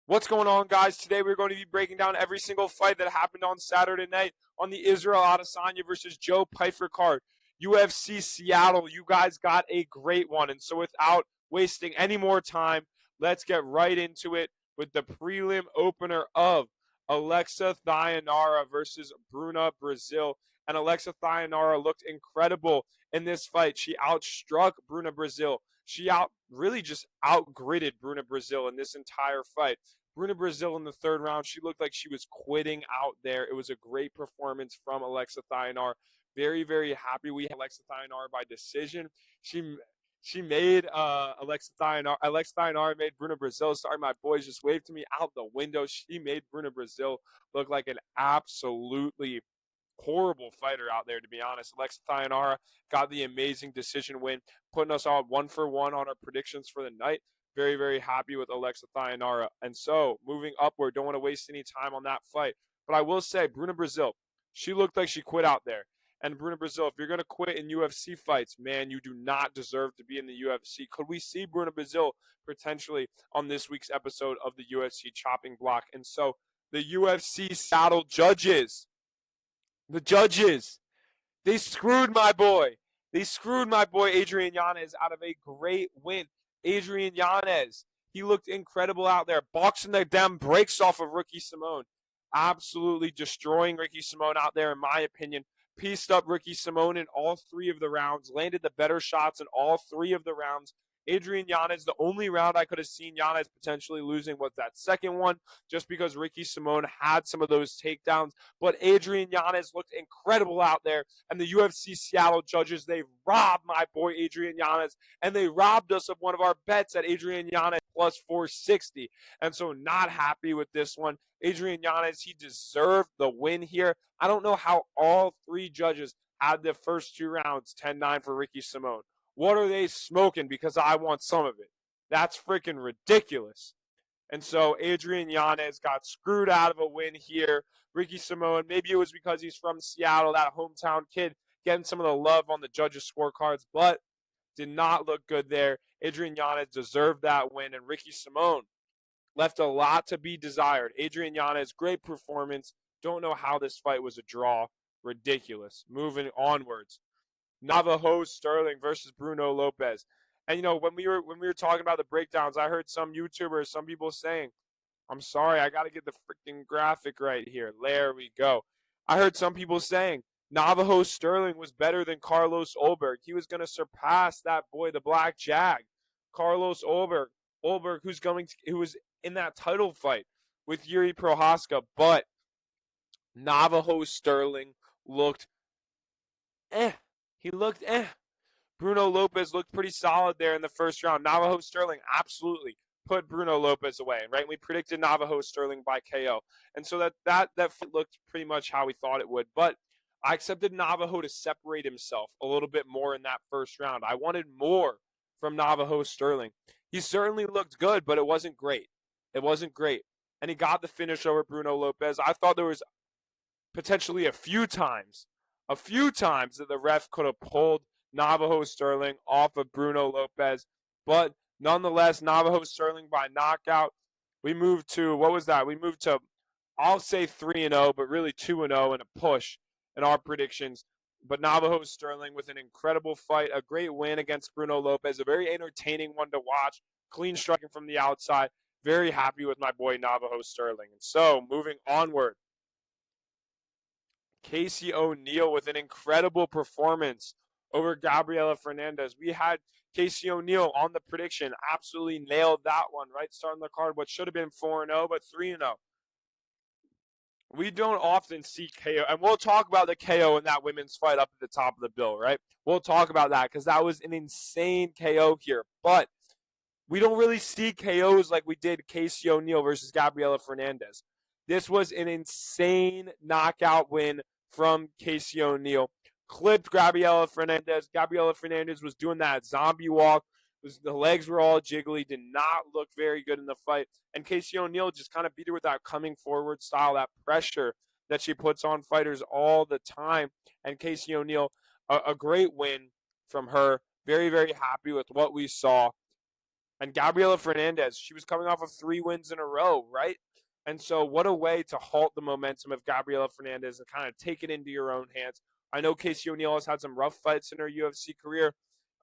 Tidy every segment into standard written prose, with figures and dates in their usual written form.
What's going on, guys? Today we're going to be breaking down every single fight that happened on Saturday night on the Israel Adesanya versus Joe Pyfer card. UFC Seattle, you guys got a great one. And so without wasting any more time, let's get right into it with the prelim opener of Alexa Thayanara versus Bruna Brazil. And Alexa Thayanara looked incredible in this fight. She outstruck Bruna Brazil. She really just outgridded Bruna Brazil in this entire fight. Bruna Brazil in the third round, she looked like she was quitting out there. It was a great performance from Alexa Thayanara. Very, very happy we had Alexa Thayanara by decision. She made Alexa Thayanara made Bruna Brazil. Sorry, my boys just waved to me out the window. She made Bruna Brazil look like an absolutely horrible fighter out there, to be honest. Alexa Thayanara got the amazing decision win, putting us all 1-for-1 on our predictions for the night. Very, very happy with Alexa Thayanara. And so, moving upward, don't want to waste any time on that fight. But I will say, Bruna Brazil, she looked like she quit out there. And Bruna Brazil, if you're going to quit in UFC fights, man, you do not deserve to be in the UFC. Could we see Bruna Brazil potentially on this week's episode of the UFC Chopping Block? And so, the UFC Seattle judges, they screwed my boy. They screwed my boy Adrian Yanez out of a great win. Adrian Yanez, he looked incredible out there, boxing the damn brakes off of Ricky Simone. Absolutely destroying Ricky Simone out there, in my opinion. Pieced up Ricky Simone in all three of the rounds, landed the better shots in all three of the rounds. Adrian Yanez, the only round I could have seen Yanez potentially losing was that second one, just because Ricky Simone had some of those takedowns. But Adrian Yanez looked incredible out there. And the UFC Seattle judges, they robbed my boy Adrian Yanez, and they robbed us of one of our bets at Adrian Yanez plus 460. And so not happy with this one. Adrian Yanez, he deserved the win here. I don't know how all three judges had the first two rounds 10-9 for Ricky Simone. What are they smoking? Because I want some of it. That's freaking ridiculous. And so Adrian Yanez got screwed out of a win here. Ricky Simone, maybe it was because he's from Seattle, that hometown kid, getting some of the love on the judges' scorecards, but did not look good there. Adrian Yanez deserved that win, and Ricky Simone left a lot to be desired. Adrian Yanez, great performance. Don't know how this fight was a draw. Ridiculous. Moving onwards. Navajo Sterling versus Bruno Lopez. And when we were talking about the breakdowns, I heard some YouTubers, some people saying, I'm sorry, I got to get the freaking graphic right here. There we go. I heard some people saying Navajo Sterling was better than Carlos Ulberg. He was going to surpass that boy, the Black Jag, Carlos Ulberg, who was in that title fight with Yuri Prohaska. But Navajo Sterling looked He looked Bruno Lopez looked pretty solid there in the first round. Navajo Sterling absolutely put Bruno Lopez away, right? We predicted Navajo Sterling by KO. And so that fight looked pretty much how we thought it would. But I accepted Navajo to separate himself a little bit more in that first round. I wanted more from Navajo Sterling. He certainly looked good, but it wasn't great. It wasn't great. And he got the finish over Bruno Lopez. I thought there was potentially a few times that the ref could have pulled Navajo Sterling off of Bruno Lopez. But nonetheless, Navajo Sterling by knockout. We moved to, what was that? We moved to, I'll say 3-0, but really 2-0 in a push in our predictions. But Navajo Sterling with an incredible fight, a great win against Bruno Lopez, a very entertaining one to watch, clean striking from the outside. Very happy with my boy Navajo Sterling. And so, moving onward. Casey O'Neill with an incredible performance over Gabriela Fernandez. We had Casey O'Neill on the prediction. Absolutely nailed that one, right? Starting the card, what should have been 4-0, but 3-0. We don't often see KO, and we'll talk about the KO in that women's fight up at the top of the bill, right? We'll talk about that because that was an insane KO here. But we don't really see KOs like we did Casey O'Neill versus Gabriela Fernandez. This was an insane knockout win from Casey O'Neill. Clipped Gabriela Fernandez. Gabriela Fernandez was doing that zombie walk. The legs were all jiggly. Did not look very good in the fight. And Casey O'Neill just kind of beat her with that coming forward style, that pressure that she puts on fighters all the time. And Casey O'Neill, a great win from her. Very, very happy with what we saw. And Gabriela Fernandez, she was coming off of 3 wins in a row, right? And so what a way to halt the momentum of Gabriela Fernandez and kind of take it into your own hands. I know Casey O'Neill has had some rough fights in her UFC career,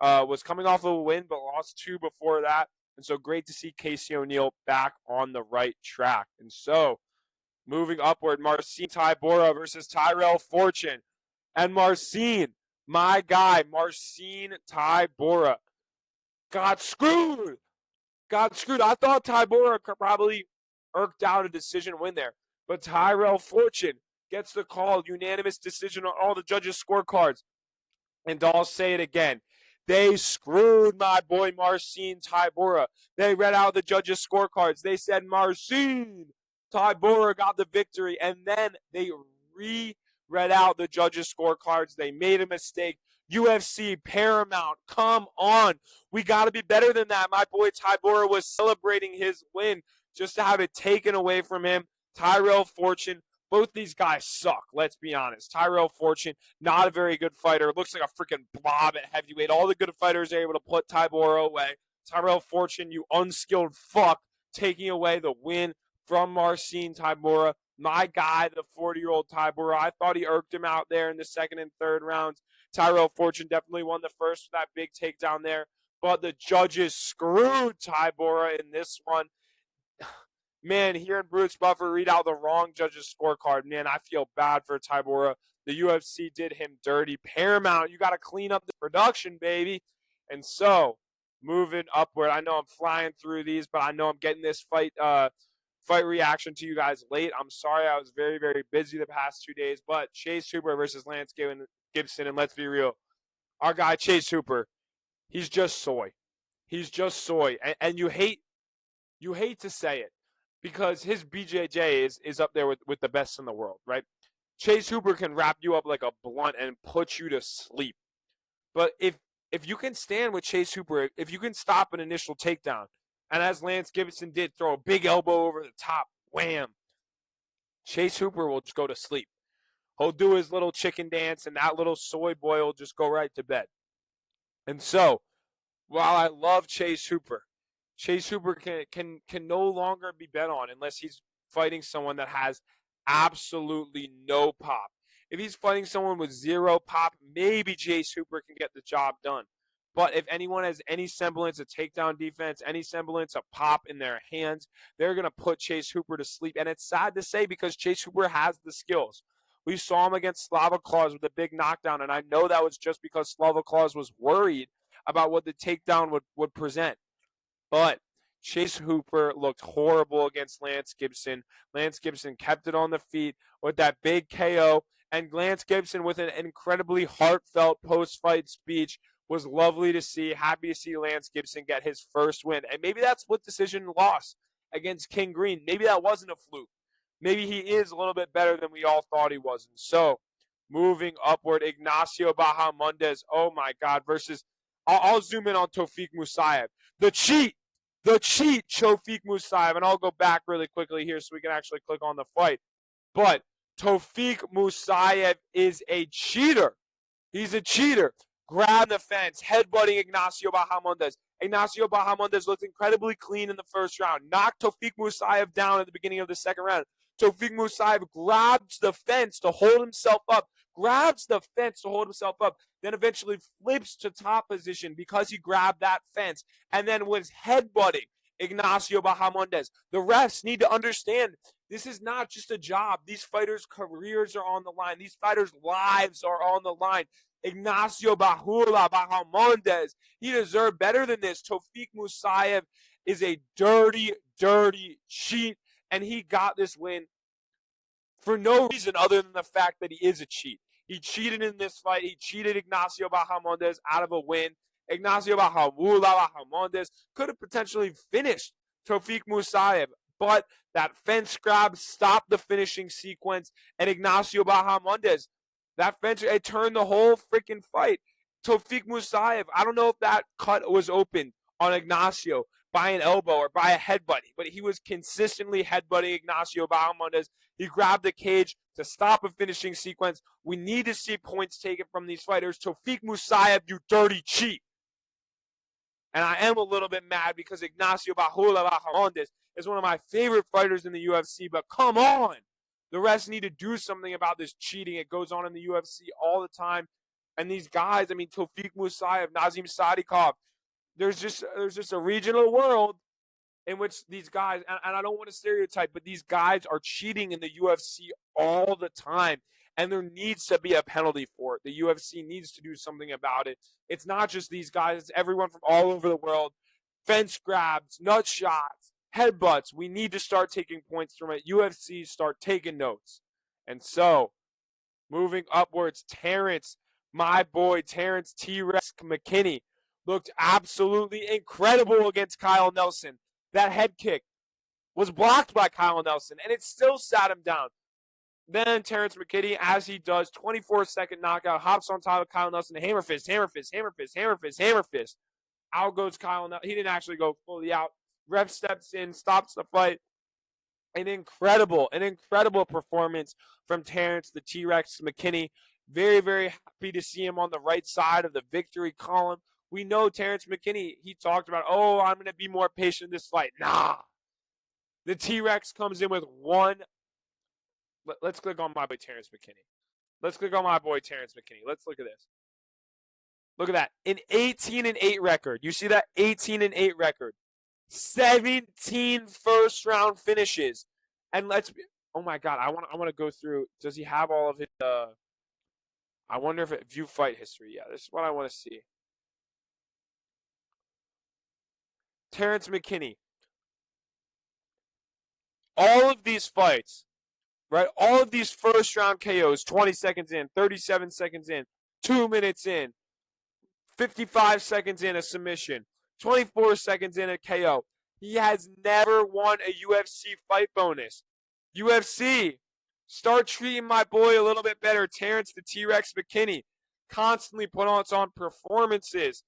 was coming off of a win but lost 2 before that. And so great to see Casey O'Neill back on the right track. And so moving upward, Marcin Tybura versus Tyrell Fortune. And Marcin, my guy, Marcin Tybura, got screwed. Got screwed. I thought Tybura could probably irked out a decision win there. But Tyrell Fortune gets the call, unanimous decision on all the judges' scorecards. And I'll say it again. They screwed my boy Marcin Tybura. They read out the judges' scorecards. They said Marcin Tybura got the victory. And then they read out the judges' scorecards. They made a mistake. UFC, Paramount, come on. We got to be better than that. My boy Tybura was celebrating his win just to have it taken away from him. Tyrell Fortune, both these guys suck, let's be honest. Tyrell Fortune, not a very good fighter. Looks like a freaking blob at heavyweight. All the good fighters are able to put Tybura away. Tyrell Fortune, you unskilled fuck, taking away the win from Marcin Tybura. My guy, the 40-year-old Tybura, I thought he irked him out there in the second and third rounds. Tyrell Fortune definitely won the first with that big takedown there. But the judges screwed Tybura in this one. Man, hearing Bruce Buffer read out the wrong judges' scorecard, man, I feel bad for Tybura. The UFC did him dirty. Paramount, you got to clean up the production, baby. And so, moving upward, I know I'm flying through these, but I know I'm getting this fight reaction to you guys late. I'm sorry, I was very, very busy the past 2 days. But Chase Hooper versus Lance Gibson, and let's be real, our guy Chase Hooper, he's just soy. He's just soy, and you hate to say it because his BJJ is up there with the best in the world, right? Chase Hooper can wrap you up like a blunt and put you to sleep. But if you can stand with Chase Hooper, if you can stop an initial takedown, and as Lance Gibson did, throw a big elbow over the top, wham, Chase Hooper will just go to sleep. He'll do his little chicken dance, and that little soy boy will just go right to bed. And so, while I love Chase Hooper can no longer be bet on unless he's fighting someone that has absolutely no pop. If he's fighting someone with 0 pop, maybe Chase Hooper can get the job done. But if anyone has any semblance of takedown defense, any semblance of pop in their hands, they're going to put Chase Hooper to sleep. And it's sad to say because Chase Hooper has the skills. We saw him against Slava Claus with a big knockdown, and I know that was just because Slava Claus was worried about what the takedown would present. But Chase Hooper looked horrible against Lance Gibson. Lance Gibson kept it on the feet with that big KO, and Lance Gibson with an incredibly heartfelt post-fight speech was lovely to see. Happy to see Lance Gibson get his first win. And maybe that split decision loss against King Green, maybe that wasn't a fluke. Maybe he is a little bit better than we all thought he was. And so, moving upward, Ignacio Bahamondes, oh my God, versus, I'll zoom in on Tofik Musayev. The cheat, Tofik Musayev. And I'll go back really quickly here so we can actually click on the fight. But Tofik Musayev is a cheater. He's a cheater. Grabbed the fence, headbutting Ignacio Bahamondes. Ignacio Bahamondes looked incredibly clean in the first round. Knocked Tofik Musayev down at the beginning of the second round. Tofik Musayev grabs the fence to hold himself up. Then eventually flips to top position because he grabbed that fence and then was headbutting Ignacio Bahamondes. The refs need to understand this is not just a job. These fighters' careers are on the line. These fighters' lives are on the line. Ignacio Bahamondes, he deserved better than this. Tofik Musayev is a dirty, dirty cheat, and he got this win for no reason other than the fact that he is a cheat. He cheated in this fight. He cheated Ignacio Bahamondes out of a win. Ignacio Bahamondes could have potentially finished Tofik Musayev, but that fence grab stopped the finishing sequence, and Ignacio Bahamondes, that fence, it turned the whole freaking fight. Tofik Musayev, I don't know if that cut was open on Ignacio by an elbow or by a headbutt, but he was consistently headbutting Ignacio Bahamondes. He grabbed the cage to stop a finishing sequence. We need to see points taken from these fighters. Tofik Musayev, you dirty cheat. And I am a little bit mad because Ignacio Bajula Bahamondes is one of my favorite fighters in the UFC, but come on. The refs need to do something about this cheating. It goes on in the UFC all the time. And these guys, I mean, Tofik Musayev, Nazim Sadikov, there's just a regional world in which these guys, and I don't want to stereotype, but these guys are cheating in the UFC all the time. And there needs to be a penalty for it. The UFC needs to do something about it. It's not just these guys. It's everyone from all over the world. Fence grabs, nut shots, headbutts. We need to start taking points from it. UFC, start taking notes. And so, moving upwards, Terrence, my boy, Terrence T-Rex McKinney, looked absolutely incredible against Kyle Nelson. That head kick was blocked by Kyle Nelson, and it still sat him down. Then Terrence McKinney, as he does, 24-second knockout, hops on top of Kyle Nelson, hammer fist, hammer fist, hammer fist, hammer fist, hammer fist. Out goes Kyle Nelson. He didn't actually go fully out. Ref steps in, stops the fight. An incredible performance from Terrence the T-Rex McKinney. Very, very happy to see him on the right side of the victory column. We know Terrence McKinney, he talked about, I'm going to be more patient in this fight. Nah. The T-Rex comes in with one. Let's click on my boy Terrence McKinney. Let's look at this. Look at that. An 18-8 record. You see that? 18-8 record. 17 first-round finishes. And oh my God, I want to go through. Does he have all of his? I wonder if it view fight history. Yeah, this is what I want to see. Terrence McKinney. All of these fights, right? All of these first-round KOs, 20 seconds in, 37 seconds in, 2 minutes in, 55 seconds in a submission, 24 seconds in a KO. He has never won a UFC fight bonus. UFC, start treating my boy a little bit better. Terrence the T-Rex McKinney constantly puts on performances.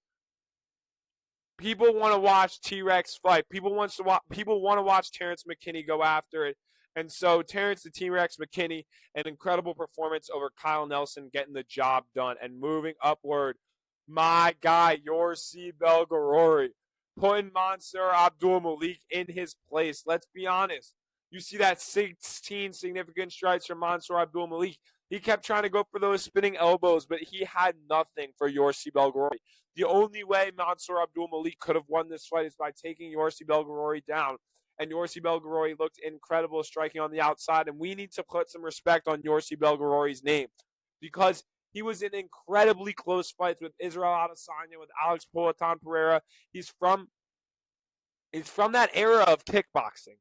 People want to watch T-Rex fight. People want to watch Terrence McKinney go after it. And so Terrence the T-Rex McKinney, an incredible performance over Kyle Nelson, getting the job done. And moving upward, my guy, Yorsi Belgarori, putting Mansour Abdul Malik in his place. Let's be honest. You see that 16 significant strikes from Mansour Abdul Malik. He kept trying to go for those spinning elbows, but he had nothing for Yorsi Belgarori. The only way Mansour Abdul Malik could have won this fight is by taking Yorsi Belgarori down. And Yorsi Belgarori looked incredible striking on the outside. And we need to put some respect on Yorsi Belgarori's name because he was in incredibly close fights with Israel Adesanya, with Alex Poatan Pereira. He's from that era of kickboxing.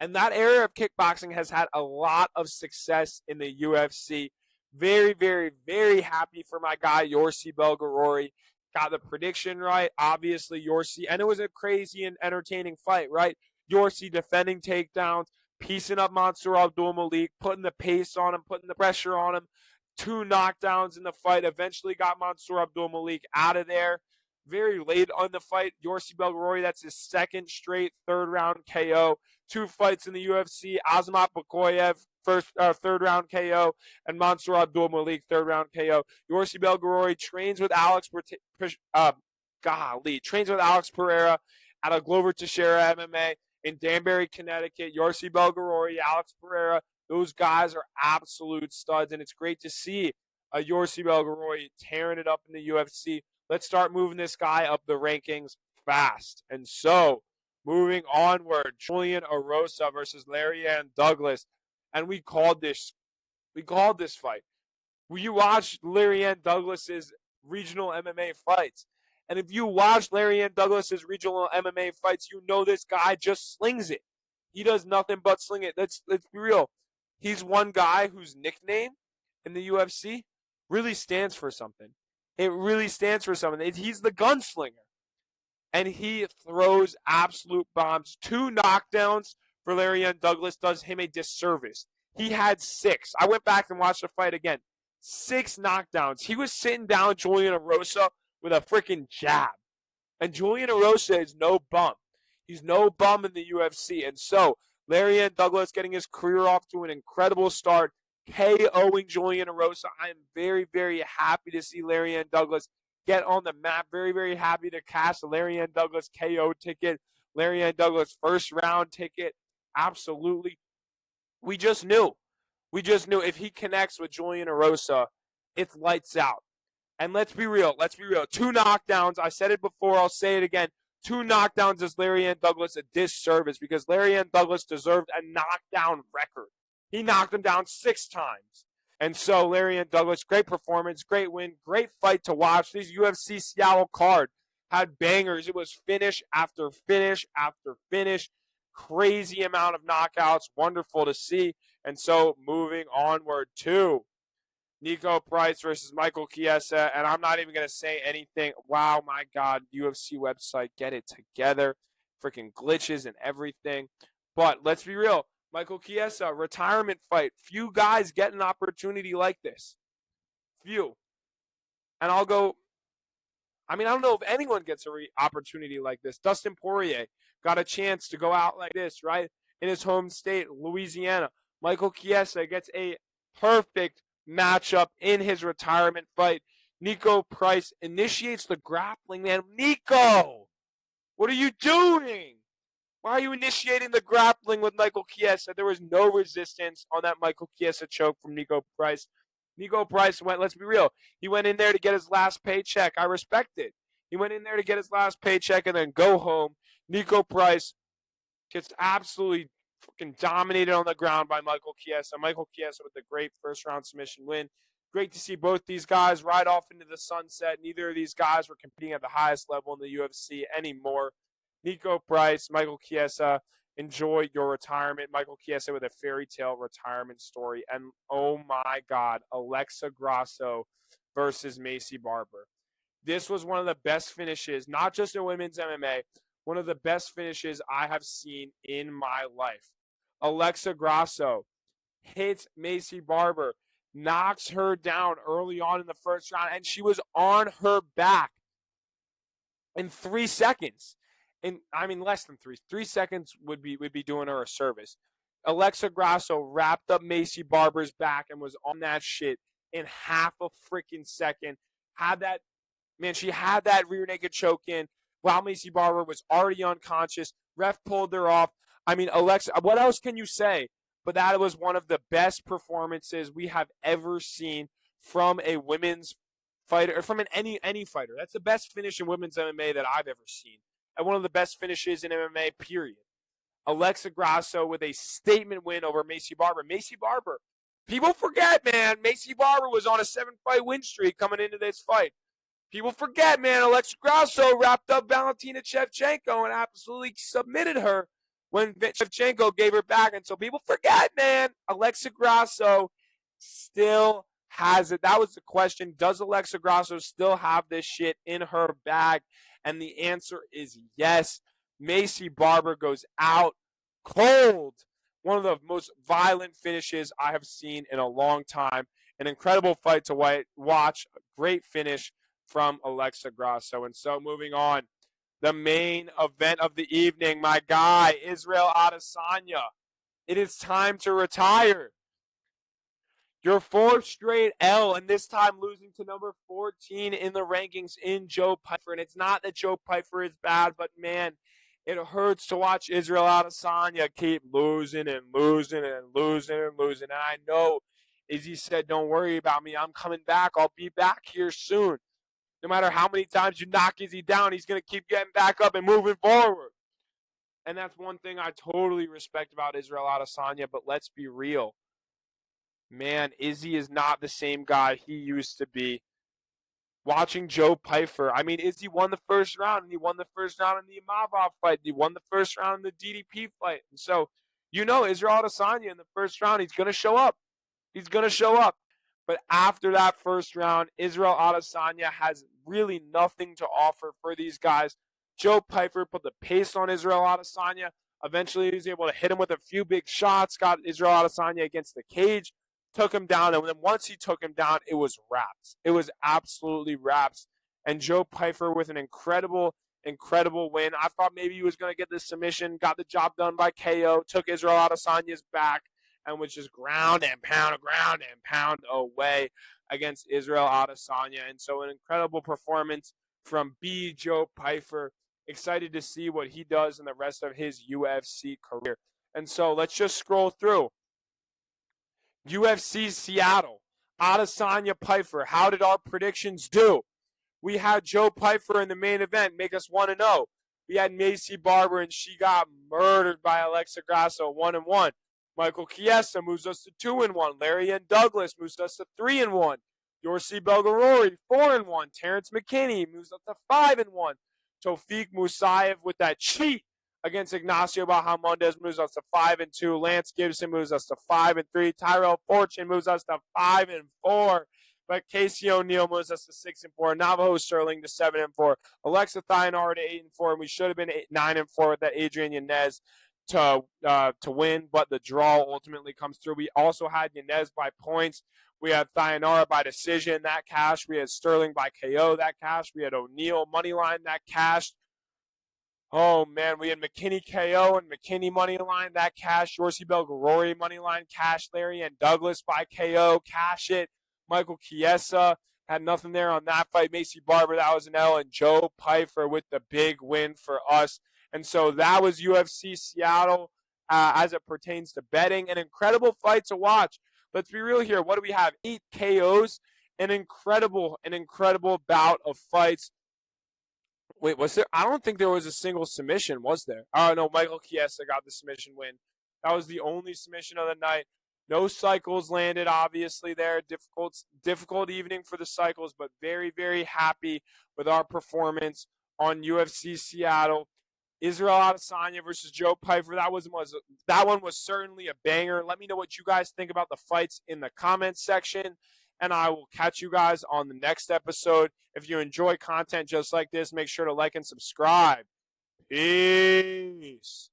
And that era of kickboxing has had a lot of success in the UFC. Very, very, very happy for my guy, Yorsi Belgarori. Got the prediction right, obviously, Yorsi. And it was a crazy and entertaining fight, right? Yorsi defending takedowns, piecing up Mansour Abdul Malik, putting the pace on him, putting the pressure on him. 2 knockdowns in the fight. Eventually got Mansour Abdul Malik out of there. Very late on the fight, Yorsi Belgarori, that's his second straight third-round KO. 2 fights in the UFC, Azamat Bakoyev, third-round KO, and Mansour Abdul Malik, third-round KO. Yorsi Belgarori trains with Alex Pereira out of Glover Teixeira MMA in Danbury, Connecticut. Yorsi Belgarori, Alex Pereira, those guys are absolute studs, and it's great to see Yorsi Belgarori tearing it up in the UFC. Let's start moving this guy up the rankings fast. And so, moving onward, Julian Erosa versus Larryanne Douglas. And we called this fight. You watch Larryanne Douglas's regional MMA fights. And if you watch Larryanne Douglas's regional MMA fights, you know this guy just slings it. He does nothing but sling it. Let's be real. He's one guy whose nickname in the UFC really stands for something. It really stands for something. He's the gunslinger. And he throws absolute bombs. 2 knockdowns for Larryanne Douglas does him a disservice. He had 6. I went back and watched the fight again. 6 knockdowns. He was sitting down Julian Erosa with a freaking jab. And Julian Erosa is no bum. He's no bum in the UFC. And so, Larryanne Douglas getting his career off to an incredible start, KOing Julian Erosa. I am very, very happy to see Larryanne Douglas get on the map. Very, very happy to cash the Larry Ann Douglas KO ticket, Larry Ann Douglas first round ticket. Absolutely. We just knew. We just knew if he connects with Julian Erosa, it's lights out. And let's be real. Let's be real. 2 knockdowns. I said it before. I'll say it again. 2 knockdowns is Larry Ann Douglas a disservice because Larry Ann Douglas deserved a knockdown record. He knocked him down 6 times. And so Larry Ann Douglas, great performance, great win, great fight to watch. This UFC Seattle card had bangers. It was finish after finish after finish. Crazy amount of knockouts. Wonderful to see. And so moving onward to Nico Price versus Michael Chiesa, and I'm not even going to say anything. Wow, my God, UFC website, get it together. Freaking glitches and everything. But let's be real. Michael Chiesa, retirement fight. Few guys get an opportunity like this. Few. And I'll go, I don't know if anyone gets an opportunity like this. Dustin Poirier got a chance to go out like this, right? In his home state, Louisiana. Michael Chiesa gets a perfect matchup in his retirement fight. Nico Price initiates the grappling, man. Nico, what are you doing? Why are you initiating the grappling with Michael Chiesa? There was no resistance on that Michael Chiesa choke from Nico Price. Nico Price went, let's be real, he went in there to get his last paycheck. I respect it. He went in there to get his last paycheck and then go home. Nico Price gets absolutely freaking dominated on the ground by Michael Chiesa. Michael Chiesa with a great first-round submission win. Great to see both these guys ride off into the sunset. Neither of these guys were competing at the highest level in the UFC anymore. Nico Price, Michael Chiesa, enjoy your retirement. Michael Chiesa with a fairy tale retirement story. And, oh, my God, Alexa Grasso versus Macy Barber. This was one of the best finishes, not just in women's MMA, one of the best finishes I have seen in my life. Alexa Grasso hits Macy Barber, knocks her down early on in the first round, and she was on her back in 3 seconds. And less than 3 seconds would be doing her a service. Alexa Grasso wrapped up Macy Barber's back and was on that shit in half a freaking second. She had that rear naked choke in while Macy Barber was already unconscious. Ref pulled her off. Alexa, what else can you say? But that was one of the best performances we have ever seen from a women's fighter, or from any fighter. That's the best finish in women's MMA that I've ever seen. And one of the best finishes in MMA, period. Alexa Grasso with a statement win over Macy Barber. Macy Barber, people forget, man, Macy Barber was on a 7-fight win streak coming into this fight. People forget, man, Alexa Grasso wrapped up Valentina Shevchenko and absolutely submitted her when Shevchenko gave her back. And so people forget, man, Alexa Grasso still has it. That was the question. Does Alexa Grasso still have this shit in her bag? And the answer is yes. Macy Barber goes out cold. One of the most violent finishes I have seen in a long time. An incredible fight to watch. A great finish from Alexa Grasso. And so moving on, the main event of the evening, my guy, Israel Adesanya. It is time to retire. Your 4th straight L, and this time losing to number 14 in the rankings in Joe Pyfer. And it's not that Joe Pyfer is bad, but man, it hurts to watch Israel Adesanya keep losing and losing and losing and losing. And I know, as he said, don't worry about me. I'm coming back. I'll be back here soon. No matter how many times you knock Izzy down, he's going to keep getting back up and moving forward. And that's one thing I totally respect about Israel Adesanya, but let's be real. Man, Izzy is not the same guy he used to be. Watching Joe Pyfer, Izzy won the first round, and he won the first round in the Imavov fight. He won the first round in the DDP fight. And so, Israel Adesanya in the first round, he's going to show up. He's going to show up. But after that first round, Israel Adesanya has really nothing to offer for these guys. Joe Pyfer put the pace on Israel Adesanya. Eventually, he was able to hit him with a few big shots, got Israel Adesanya against the cage, took him down, and then once he took him down, it was wraps. It was absolutely wraps. And Joe Pyfer with an incredible win. I thought maybe he was going to get the submission, got the job done by KO, took Israel Adesanya's back, and was just ground and pound away against Israel Adesanya. And so an incredible performance from Joe Pyfer. Excited to see what he does in the rest of his UFC career. And so let's just scroll through. UFC Seattle, Adesanya Pyfer. How did our predictions do? We had Joe Pyfer in the main event make us 1-0. We had Macy Barber, and she got murdered by Alexa Grasso, 1-1. Michael Chiesa moves us to 2-1. Larry and Douglas moves us to 3-1. Yorsi Belgarori, 4-1. Terrence McKinney moves us to 5-1. Tofik Musayev with that cheat against Ignacio Bahamondes moves us to 5-2. Lance Gibson moves us to 5-3. Tyrell Fortune moves us to 5-4. But Casey O'Neill moves us to 6-4. Navajo Sterling to 7-4. Alexa Thionara to 8-4. And we should have been 9-4 with that Adrian Yanez to win, but the draw ultimately comes through. We also had Yanez by points. We had Thionara by decision, that cashed. We had Sterling by KO, that cashed. We had O'Neill money line, that cashed. Oh, man, we had McKinney KO and McKinney money line, that cashed. Yorsi Belgarori money line, cash. Larry and Douglas by KO, cash it. Michael Chiesa had nothing there on that fight. Macy Barber, that was an L. And Joe Pyfer with the big win for us. And so that was UFC Seattle as it pertains to betting. An incredible fight to watch. Let's be real here. What do we have? 8 KOs. An incredible bout of fights. Wait, was there? I don't think there was a single submission, was there? Oh, no, Michael Chiesa got the submission win. That was the only submission of the night. No cycles landed, obviously, there. Difficult evening for the cycles, but very, very happy with our performance on UFC Seattle. Israel Adesanya versus Joe Pyfer. That one was certainly a banger. Let me know what you guys think about the fights in the comments section, and I will catch you guys on the next episode. If you enjoy content just like this, make sure to like and subscribe. Peace.